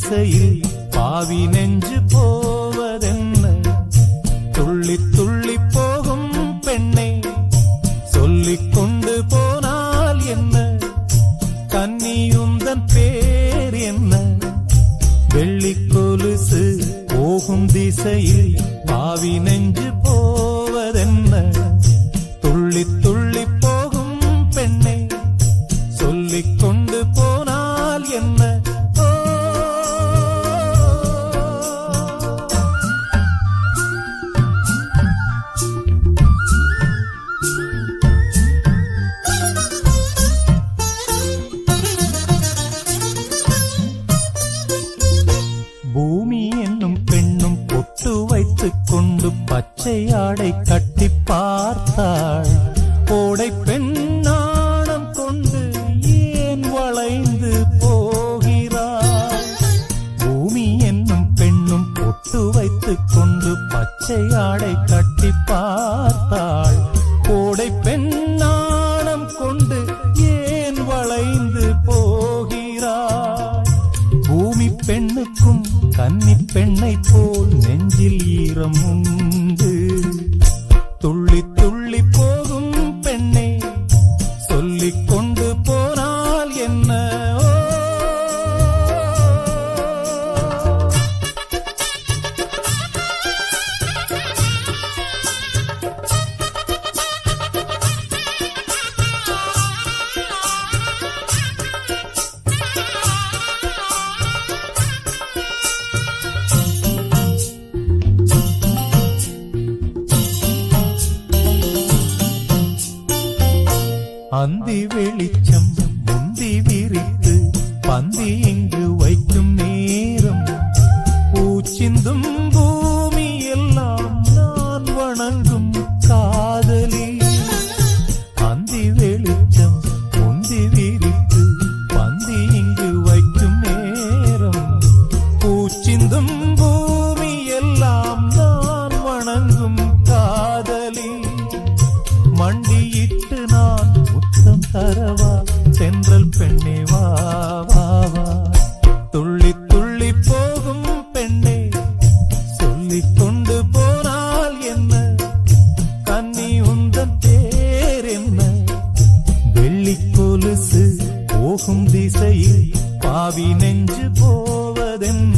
திசையில் பாவி நெஞ்சு போவதென்ன? துள்ளி துள்ளி போகும் பெண்ணை சொல்லிக் கொண்டு போனால் என்ன? கன்னியுந்தன் பேர் என்ன? வெள்ளி கொலுசு போகும் திசையில் பாவி நெஞ்சு போவதென்ன? துள்ளி துள்ளி போகும் பெண்ணை சொல்லிக் கொண்டு போனால் என்ன? பூமி என்னும் பெண்ணும் பொட்டு வைத்துக் கொண்டு பச்சை ஆடை கட்டி பார்த்தாள். கோடை பெண் நாணம் கொண்டு ஏன் வளைந்து போகிறாள்? பூமி என்னும் பெண்ணும் பொட்டு வைத்துக் கொண்டு பச்சை ஆடை கட்டி பார்த்தாள். கோடை பெண் நாணம் கொண்டு ஏன் வளைந்து போகிறாள்? பூமி பெண்ணுக்கும் கன்னி பெண்ணை போல் நெஞ்சில் ஈரம் உண்டு. துள்ளி துள்ளி போகும் பெண்ணை சொல்லிக் கொண்டு போனால் என்ன? அந்தி வெளிச்சம் முந்தி விரித்து பந்தி இங்கு வைக்கும் நேரம், பூச்சிந்தும் பூமி எல்லாம் நான் வணங்கும் காதலி. அந்தி வெளிச்சம் முந்தி விரித்து பந்தி இங்கு வைக்கும் நேரம், பூச்சிந்தும் பூமி எல்லாம் நான் வணங்கும் காதலி. மண்டியிட்டு நான் முத்தம் தரவா சென்றல் பெண்ணே வா வா வா? துள்ளி துள்ளி போகும் பெண்ணை சொல்லிக் கொண்டு போனால் என்ன? கன்னி உந்தன் பேர் என்ன? வெள்ளி கொலுசு போகும் திசையில் பாவி நெஞ்சு போவதென்ன?